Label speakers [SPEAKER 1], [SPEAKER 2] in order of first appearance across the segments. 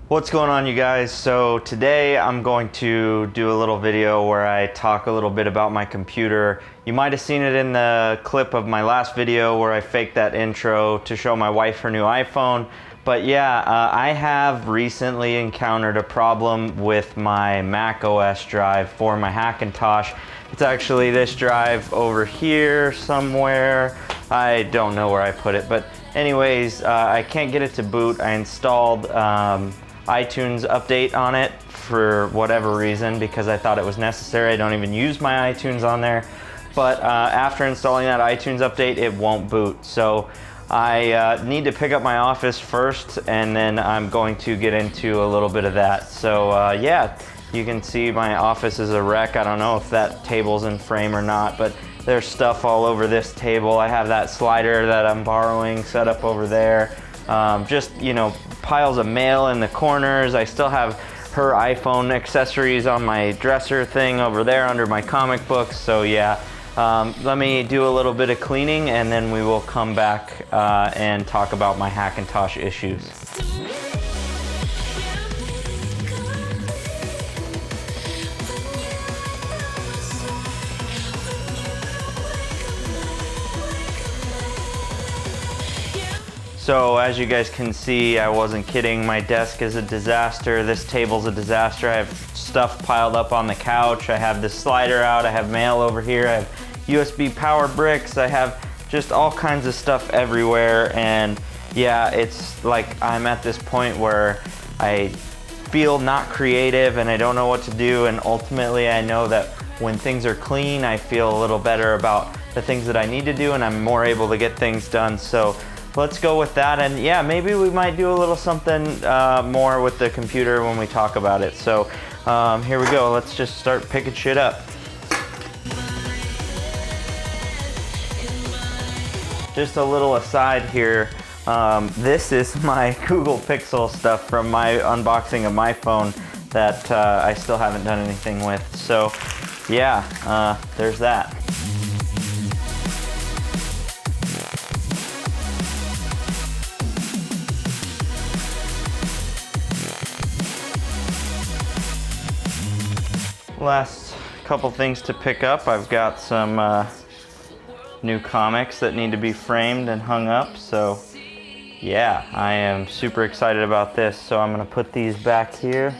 [SPEAKER 1] What's going on, you guys? So today I'm going to do a little video where I talk a little bit about my computer. You might have seen it in the clip of my last video where I faked that intro to show my wife her new iPhone. But yeah, I have recently encountered a problem with my macOS drive for my Hackintosh. It's actually this drive over here somewhere. I don't know where I put it, but anyways, I can't get it to boot. I installed iTunes update on it for whatever reason because I thought it was necessary. I don't even use my iTunes on there, but after installing that iTunes update, it won't boot. So I need to pick up my Office first, and then I'm going to get into a little bit of that. So yeah, you can see my Office is a wreck. I don't know if that table's in frame or not, but there's stuff all over this table. I have that slider that I'm borrowing set up over there. Just, you know, piles of mail in the corners. I still have her iPhone accessories on my dresser thing over there under my comic books. So yeah, let me do a little bit of cleaning and then we will come back and talk about my Hackintosh issues. So as you guys can see, I wasn't kidding. My desk is a disaster. This table's a disaster. I have stuff piled up on the couch. I have this slider out. I have mail over here. I have USB power bricks. I have just all kinds of stuff everywhere. And yeah, it's like I'm at this point where I feel not creative and I don't know what to do. And ultimately, I know that when things are clean, I feel a little better about the things that I need to do and I'm more able to get things done. So let's go with that, and yeah, maybe we might do a little something more with the computer when we talk about it. So here we go. Let's just start picking shit up. Just a little aside here. This is my Google Pixel stuff from my unboxing of my phone that I still haven't done anything with. So yeah, there's that. Last couple things to pick up. I've got some new comics that need to be framed and hung up. So yeah, I am super excited about this. So I'm gonna put these back here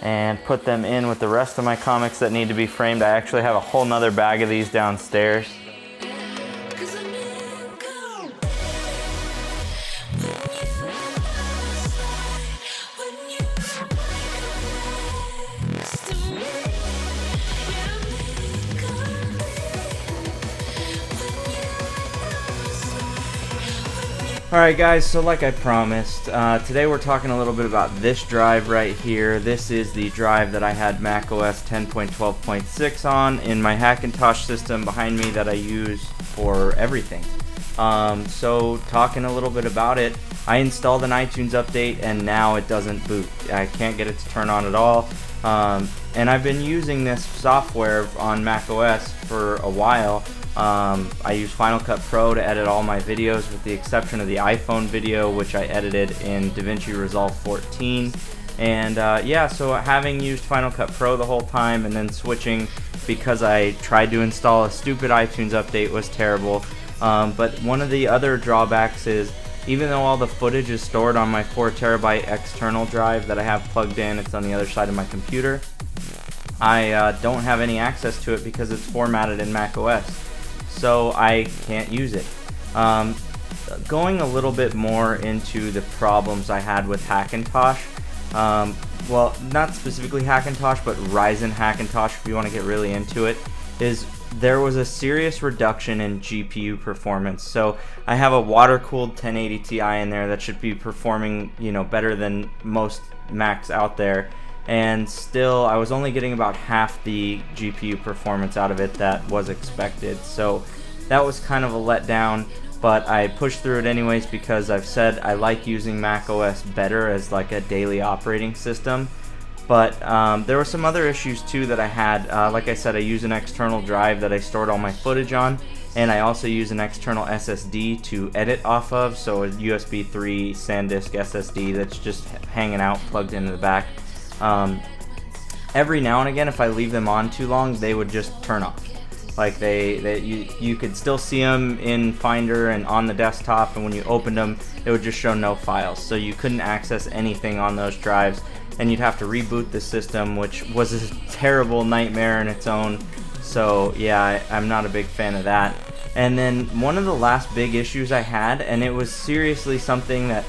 [SPEAKER 1] and put them in with the rest of my comics that need to be framed. I actually have a whole nother bag of these downstairs. Alright guys, so like I promised, today we're talking a little bit about this drive right here. This is the drive that I had macOS 10.12.6 on in my Hackintosh system behind me that I use for everything. So talking a little bit about it, I installed an iTunes update and now it doesn't boot. I can't get it to turn on at all. And I've been using this software on macOS for a while. I use Final Cut Pro to edit all my videos with the exception of the iPhone video, which I edited in DaVinci Resolve 14. And yeah, so having used Final Cut Pro the whole time and then switching because I tried to install a stupid iTunes update was terrible. But one of the other drawbacks is even though all the footage is stored on my 4TB external drive that I have plugged in, it's on the other side of my computer, I don't have any access to it because it's formatted in macOS. So I can't use it. Going a little bit more into the problems I had with Hackintosh, well, not specifically Hackintosh, but Ryzen Hackintosh, if you want to get really into it, is there was a serious reduction in GPU performance. So I have a water-cooled 1080 Ti in there that should be performing, you know, better than most Macs out there. And still, I was only getting about half the GPU performance out of it that was expected. So that was kind of a letdown, but I pushed through it anyways because I've said I like using macOS better as like a daily operating system. But there were some other issues too that I had. Like I said, I use an external drive that I stored all my footage on, and I also use an external SSD to edit off of, so a USB 3 SanDisk SSD that's just hanging out plugged into the back. Every now and again, if I leave them on too long, they would just turn off. Like you could still see them in Finder and on the desktop, and when you opened them, it would just show no files. So you couldn't access anything on those drives, and you'd have to reboot the system, which was a terrible nightmare in its own. So yeah, I'm not a big fan of that. And then one of the last big issues I had, and it was seriously something that,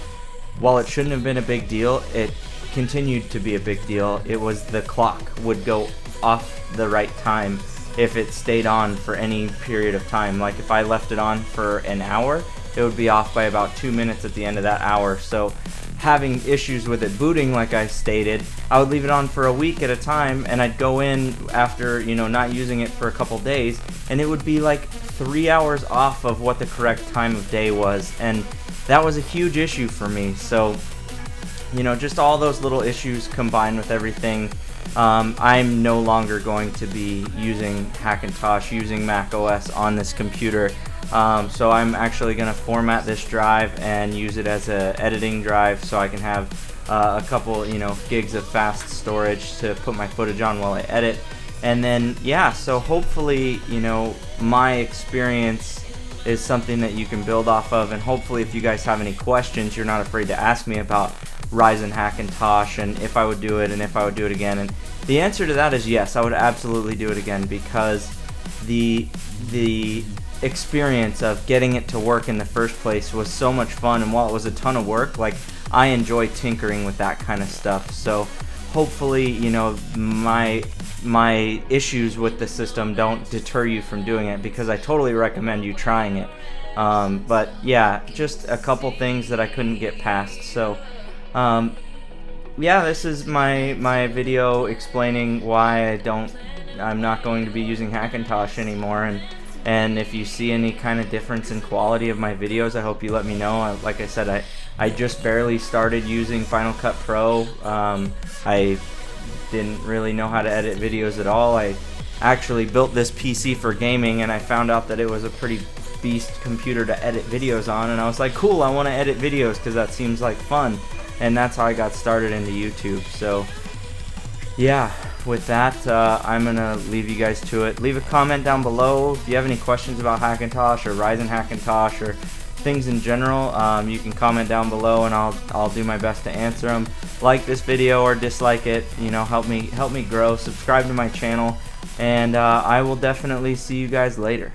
[SPEAKER 1] while it shouldn't have been a big deal, it continued to be a big deal. It was the clock would go off the right time if it stayed on for any period of time. Like if I left it on for an hour, it would be off by about 2 minutes at the end of that hour. So having issues with it booting, like I stated, I would leave it on for a week at a time, and I'd go in after, you know, not using it for a couple days, and it would be like 3 hours off of what the correct time of day was, and that was a huge issue for me. So, you know, just all those little issues combined with everything, I'm no longer going to be using Hackintosh, using macOS on this computer. So I'm actually going to format this drive and use it as a editing drive, so I can have a couple, you know, gigs of fast storage to put my footage on while I edit. And then yeah, so hopefully, you know, my experience is something that you can build off of, and hopefully if you guys have any questions, you're not afraid to ask me about Ryzen Hackintosh and if I would do it and if I would do it again. And the answer to that is yes, I would absolutely do it again, because the experience of getting it to work in the first place was so much fun, and while it was a ton of work, like, I enjoy tinkering with that kind of stuff. So hopefully, you know, my issues with the system don't deter you from doing it, because I totally recommend you trying it. But yeah, just a couple things that I couldn't get past. So yeah, this is my video explaining why I'm not going to be using Hackintosh anymore. And if you see any kind of difference in quality of my videos, I hope you let me know. Like I said, I just barely started using Final Cut Pro. I didn't really know how to edit videos at all. I actually built this PC for gaming, and I found out that it was a pretty beast computer to edit videos on, and I was like, cool, I want to edit videos because that seems like fun. And that's how I got started into YouTube. So yeah, with that, I'm gonna leave you guys to it. Leave a comment down below if you have any questions about Hackintosh or Ryzen Hackintosh or things in general. You can comment down below, and I'll do my best to answer them. Like this video or dislike it, you know, help me grow. Subscribe to my channel, and I will definitely see you guys later.